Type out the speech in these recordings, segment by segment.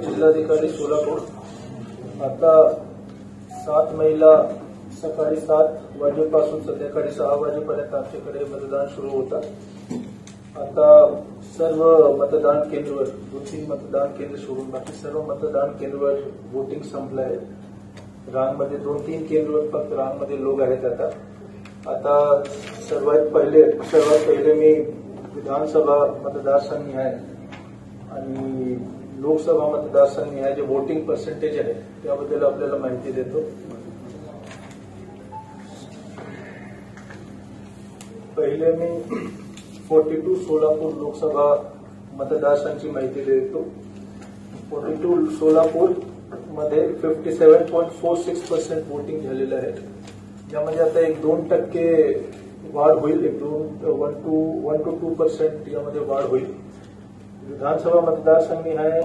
जिल्हाधिकारी सोलापूर। आता 7 मेला सकाळी 7 वाजेपासून संध्याकाळी 6 वाजेपर्यंत आमच्याकडे मतदान सुरू होतं। आता सर्व मतदान केंद्रावर 2-3 मतदान केंद्र सोडून बाकी सर्व मतदान केंद्रावर वोटिंग संपलं आहे। रांगमध्ये 2-3 केंद्रावर फक्त रांगमध्ये लोक आहेत। आता सर्वात पहिले मी विधानसभा मतदारसंघ आहे आणि लोकसभा मतदारसंघ आहे जे वोटिंग पर्सेंटेज आहे त्याबद्दल आपल्याला माहिती देतो। पहिले मी 42 सोलापूर लोकसभा मतदारसंघाची माहिती देतो। 42 सोलापूर मध्ये 57.46% वोटिंग झालेलं आहे। यामध्ये आता 1-2% वाढ होईल, 1-2% यामध्ये वाढ होईल। विधानसभा मतदारसंघ आहे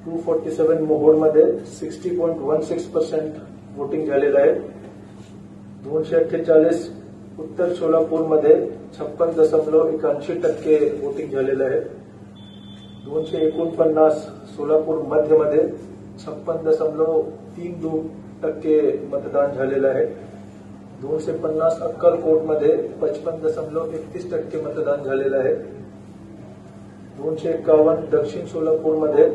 247 मोहोळमध्ये 60.16% वोटिंग झालेलं आहे। 248 उत्तर सोलापूरमध्ये 56.81% वोटिंग झालेलं आहे। 249 सोलापूर मध्यमध्ये 56.32% मतदान झालेलं आहे। 250 अक्कलकोटमध्ये 55.31% मतदान झालेलं आहे। 251 दक्षिण सोलापूरमध्ये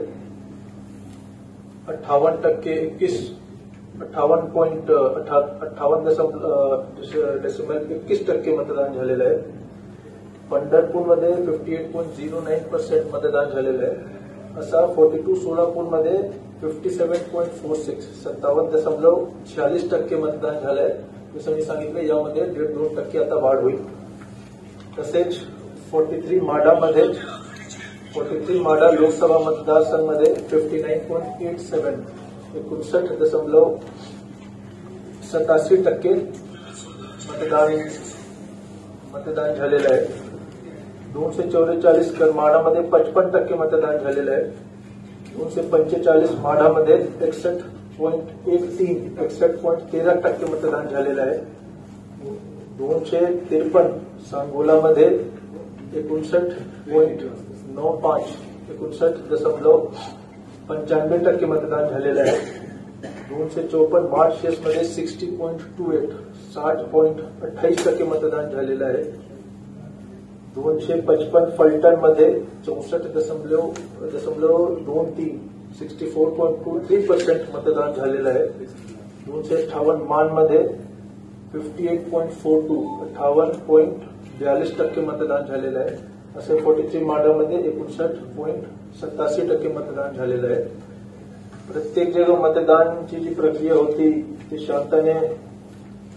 58.21% मतदान झालेलं आहे। पंढरपूरमध्ये 58.09% मतदान झालेलं आहे। असा 42 सोलापूरमध्ये 57.46% मतदान झालंय। जसं मी सांगितलं यामध्ये 1.5-2% आता वाढ होईल। तसेच 43 माढा लोकसभा मतदारसंघमध्ये 59.87% मतदान झालेलं आहे। 244 करमाडामध्ये 55% मतदान झालेलं आहे। 245 माढामध्ये 61.13% मतदान झालेलं आहे। 253 सांगोलामध्ये 59.95% मतदान झालेलं आहे। 254 मार्शेसमध्ये 60.28% मतदान झालेलं आहे। 255 फलटणमध्ये 64.23% मतदान झालेलं आहे। 258 मानमध्ये 58.42% मतदान झालेलं आहे। असे 43 माढामध्ये 59.87% मतदान झालेलं आहे। प्रत्येक जगा मतदानाची जी प्रक्रिया होती ती शांततेने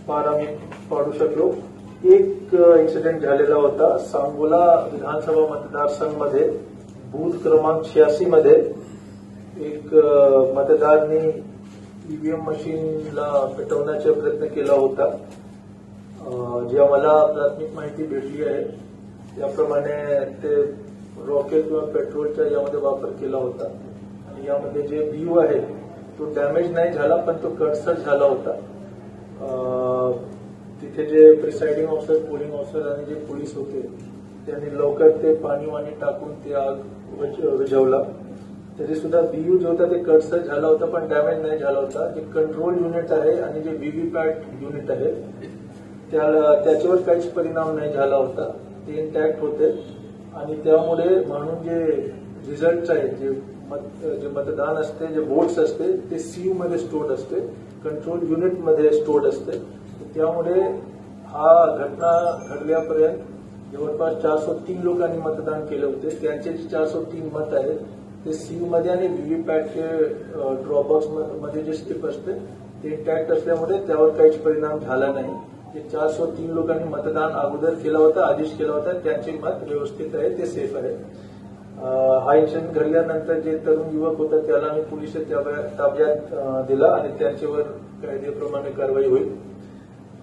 आम्ही पाडू शकलो। एक इन्सिडेंट झालेला होता सांगोला विधानसभा मतदारसंघमध्ये बूथ क्रमांक 86 मध्ये एक मतदारांनी ईव्हीएम मशीनला पेटवण्याचा प्रयत्न केला होता। जी आम्हाला प्राथमिक माहिती भेटली आहे त्याप्रमाणे ते रॉकेट किंवा पेट्रोलचा यामध्ये वापर केला होता आणि यामध्ये जे व्ह्यू आहे तो डॅमेज नाही झाला पण तो कटसर झाला होता। तिथे जे प्रिसाइडिंग ऑफिसर, पोलिंग ऑफिसर आणि जे पोलीस होते त्यांनी लवकर ते पाणी टाकून ते आग विझवला। तरी सुद्धा व्हीयू जो होता ते कटसर झाला होता पण डॅमेज नाही झाला होता। जे कंट्रोल युनिट आहे आणि जे व्हीव्हीपॅट युनिट आहे त्याच्यावर काहीच परिणाम नाही झाला होता, ते इंटॅक्ट होते आणि त्यामुळे म्हणून जे रिझल्ट आहे जे मतदान असते, जे वोट्स असते ते सीयू मध्ये स्टोर्ड असते, कंट्रोल युनिट मध्ये स्टोर्ड असते। त्यामुळे हा घटना घडल्यापर्यंत जवळपास 403 लोकांनी मतदान केले होते। त्यांचे जे 403 मत आहेत ते सीयू मध्ये आणि व्हीव्हीपॅटचे ड्रॉपबॉक्स मध्ये जे स्लिप असते ते इंटॅक्ट असल्यामुळे त्यावर काहीच परिणाम झाला नाही। जे 403 लोकांनी मतदान अगोदर केला होता, आदेश केला होता, त्यांचे मत व्यवस्थित आहे, ते सेफ आहे। हा इन्सिडेंट घडल्यानंतर जे तरुण युवक होता त्याला आम्ही पोलीस ताब्यात दिला आणि त्यांच्यावर कायद्याप्रमाणे कारवाई होईल।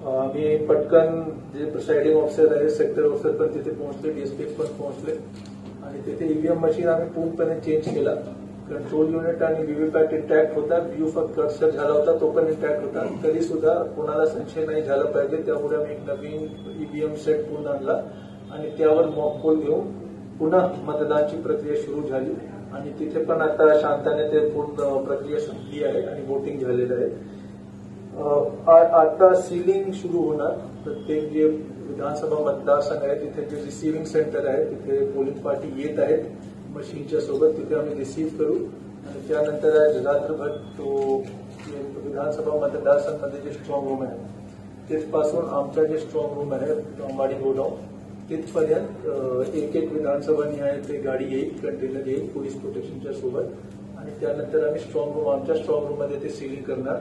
आम्ही पटकन जे प्रिसाइडिंग ऑफिसर आहे, सेक्टर ऑफिसर पण तिथे पोहोचले, डीएसपी पण पोहोचले आणि तिथे ईव्हीएम मशीन आम्ही पूर्णपणे चेंज केला। कंट्रोल युनिट आणि व्हीव्हीपॅट इंटॅक्ट होता, व्ह्यू फक्त कटसर झाला होता, तो पण इंटॅक्ट होता। तरी सुद्धा कोणाला संशय नाही झाला पाहिजे त्यामुळे आम्ही एक नवीन ईव्हीएम सेट पुन्हा आणला आणि त्यावर मॉक पोल घेऊन पुन्हा मतदानाची प्रक्रिया सुरू झाली आणि तिथे पण आता शांताने ते पूर्ण प्रक्रिया संपली आहे आणि वोटिंग झालेलं आहे. आता सीलिंग सुरू होणार. प्रत्येक जे विधानसभा मतदारसंघ आहे तिथे जे रिसिव्हिंग सेंटर आहे तिथे पोलिंग पार्टी येत आहेत मशीनच्या सोबत. तिथे आम्ही रिसीव्ह करू आणि त्यानंतर रात्रभर तो विधानसभा मतदारसंघामध्ये जे स्ट्रॉंग रूम आहे तिथपासून आमचा जे स्ट्रॉंग रूम आहे अंबाडी गोडाऊन तिथपर्यंत एक विधानसभा निहाय ते गाडी येईल, कंटेनर येईल पोलीस प्रोटेक्शनच्या सोबत आणि त्यानंतर आम्ही स्ट्रॉंग रूम आमच्या स्ट्रॉंग रूम मध्ये ते सीलिंग करणार.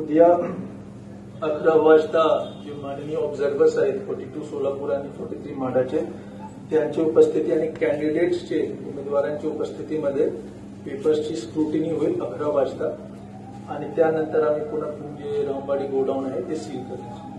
उद्या 11 वाजता जे माननीय ऑब्झर्वर्स आहेत 42 सोलापूर आणि 43 माढाचे त्यांची उपस्थिती आणि कॅन्डिडेट्सचे उमेदवारांच्या उपस्थितीमध्ये पेपर्सची स्क्रुटिनी होईल 11 वाजता आणि त्यानंतर आम्ही पुन्हा जे अंबाडी गोडाऊन आहे ते सील करू.